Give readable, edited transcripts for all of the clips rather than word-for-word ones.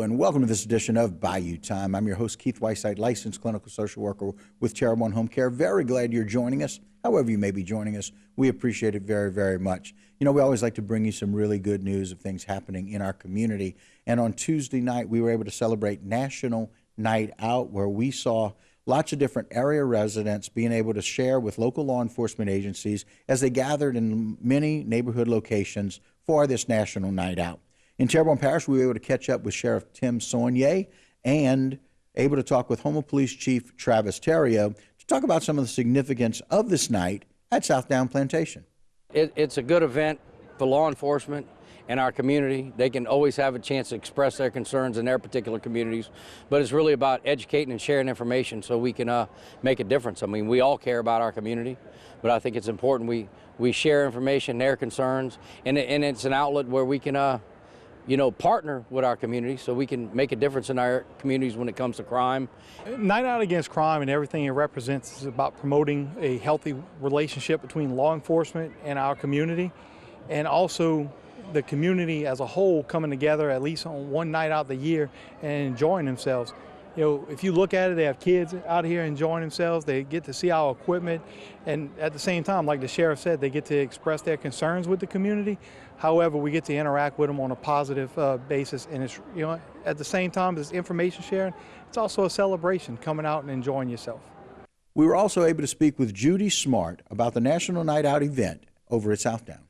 Hello and welcome to this edition of Bayou Time. I'm your host, Keith Whiteside, licensed clinical social worker with Terrebonne Home Care. Very glad you're joining us. However you may be joining us, we appreciate it very, very much. You know, we always like to bring you some really good news of things happening in our community. And on Tuesday night, we were able to celebrate National Night Out, where we saw lots of different area residents being able to share with local law enforcement agencies as they gathered in many neighborhood locations for this National Night Out. In Terrebonne Parish, we were able to catch up with Sheriff Tim Saunier and able to talk with Houma Police Chief Travis Theriault to talk about some of the significance of this night at South Down Plantation. It's a good event for law enforcement and our community. They can always have a chance to express their concerns in their particular communities, but it's really about educating and sharing information so we can make a difference. I mean, we all care about our community, but I think it's important we share information, their concerns, and it's an outlet where we can partner with our community so we can make a difference in our communities when it comes to crime. Night Out Against Crime and everything it represents is about promoting a healthy relationship between law enforcement and our community, and also the community as a whole coming together at least on one night out the year and enjoying themselves. You know, if you look at it, they have kids out here enjoying themselves. They get to see our equipment, and at the same time, like the sheriff said, they get to express their concerns with the community. However, we get to interact with them on a positive basis, and it's, at the same time as information sharing, it's also a celebration, coming out and enjoying yourself. We were also able to speak with Judy Smart about the National Night Out event over at South Down.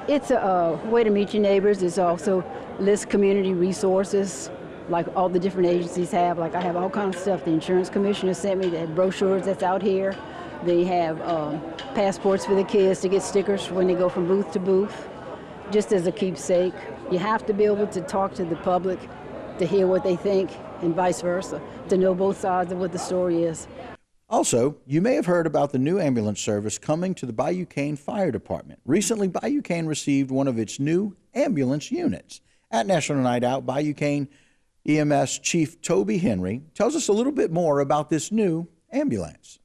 It's a way to meet your neighbors. It's also list community resources like all the different agencies have. Like I have all kinds of stuff. The insurance commissioner sent me the brochures that's out here. They have passports for the kids to get stickers when they go from booth to booth, just as a keepsake. You have to be able to talk to the public to hear what they think and vice versa, to know both sides of what the story is. Also, you may have heard about the new ambulance service coming to the Bayou Cane Fire Department. Recently, Bayou Cane received one of its new ambulance units. At National Night Out, Bayou Cane EMS Chief Toby Henry tells us a little bit more about this new ambulance.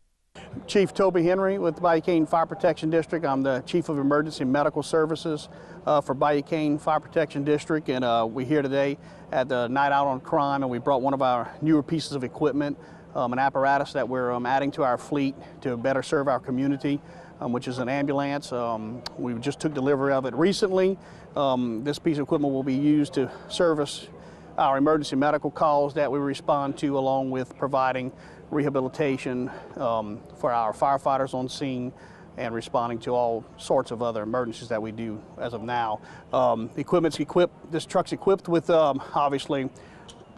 Chief Toby Henry with the Bayou Cane Fire Protection District. I'm the Chief of Emergency Medical Services for Bayou Cane Fire Protection District, and we're here today at the Night Out on Crime, and we brought one of our newer pieces of equipment, an apparatus that we're adding to our fleet to better serve our community, which is an ambulance. We just took delivery of it recently. This piece of equipment will be used to service our emergency medical calls that we respond to, along with providing rehabilitation for our firefighters on scene and responding to all sorts of other emergencies that we do as of now. This truck's equipped with obviously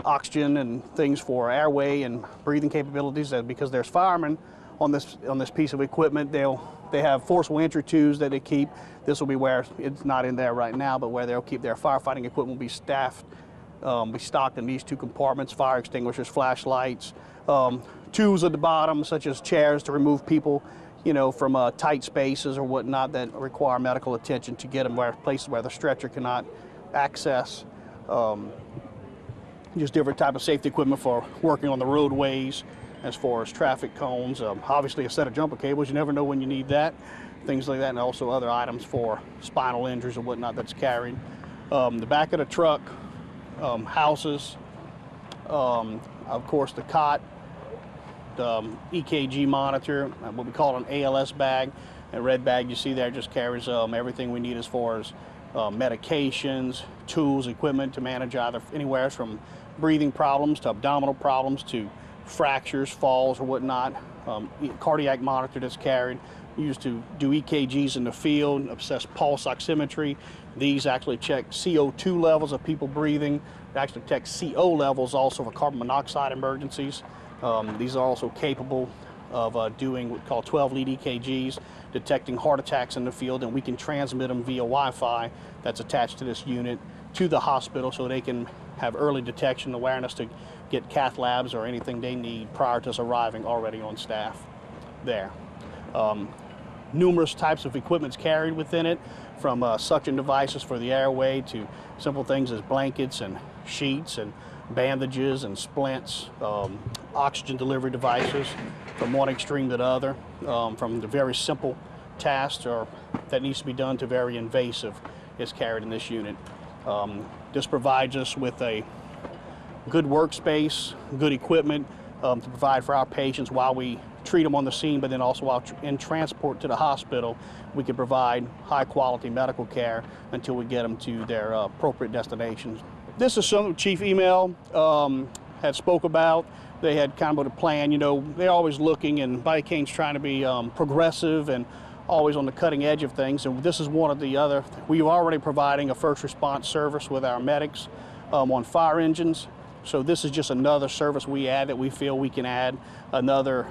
oxygen and things for airway and breathing capabilities, because there's firemen on this piece of equipment. They have forcible entry tubes that they keep. This will be where it's not in there right now, but where they'll keep their firefighting equipment will be stocked in these two compartments: fire extinguishers, flashlights, tools at the bottom, such as chairs to remove people, from tight spaces or whatnot that require medical attention, to get them places where the stretcher cannot access. Just different type of safety equipment for working on the roadways, as far as traffic cones, obviously a set of jumper cables. You never know when you need that, things like that, and also other items for spinal injuries or whatnot that's carried. The back of the truck houses, of course, the cot, the EKG monitor, what we call an ALS bag. A red bag you see there just carries everything we need as far as medications, tools, equipment to manage anywhere from breathing problems to abdominal problems to fractures, falls, or whatnot. Cardiac monitor that's carried, used to do EKGs in the field, assess pulse oximetry. These actually check CO2 levels of people breathing. They actually check CO levels also for carbon monoxide emergencies. These are also capable of doing what we call 12-lead EKGs, detecting heart attacks in the field, and we can transmit them via Wi-Fi that's attached to this unit to the hospital, so they can have early detection awareness to get cath labs or anything they need prior to us arriving already on staff there. Numerous types of equipment's carried within it, from suction devices for the airway to simple things as blankets and sheets and bandages and splints, oxygen delivery devices from one extreme to the other, from the very simple tasks that needs to be done to very invasive is carried in this unit. This provides us with a good workspace, good equipment to provide for our patients while we treat them on the scene, but then also while in transport to the hospital, we can provide high quality medical care until we get them to their appropriate destinations. This is something Chief Email had spoke about. They had kind of a plan, you know, they're always looking, and Bayou's trying to be progressive and always on the cutting edge of things, and this is one of the other. We are already providing a first response service with our medics on fire engines, so this is just another service we add that we feel we can add another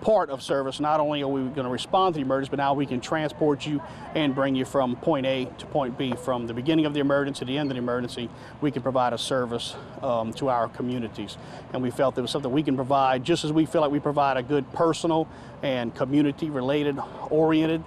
part of service. Not only are we going to respond to the emergency, but now we can transport you and bring you from point A to point B. From the beginning of the emergency to the end of the emergency, we can provide a service to our communities. And we felt it was something we can provide, just as we feel like we provide a good personal and community-related oriented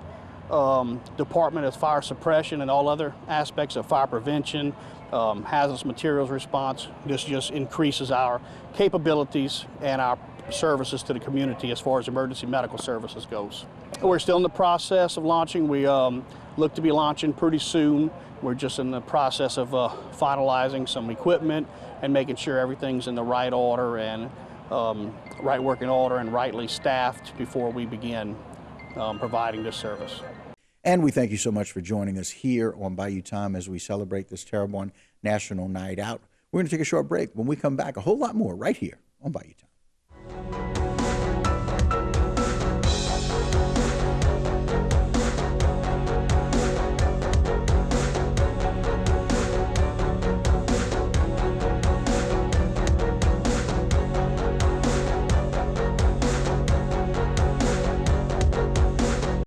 department of fire suppression and all other aspects of fire prevention, hazardous materials response. This just increases our capabilities and our services to the community as far as emergency medical services goes. We're still in the process of launching. We look to be launching pretty soon. We're just in the process of finalizing some equipment and making sure everything's in the right order and right working order and rightly staffed before we begin providing this service. And we thank you so much for joining us here on Bayou Time as we celebrate this Terrebonne National Night Out. We're going to take a short break. When we come back, a whole lot more right here on Bayou Time.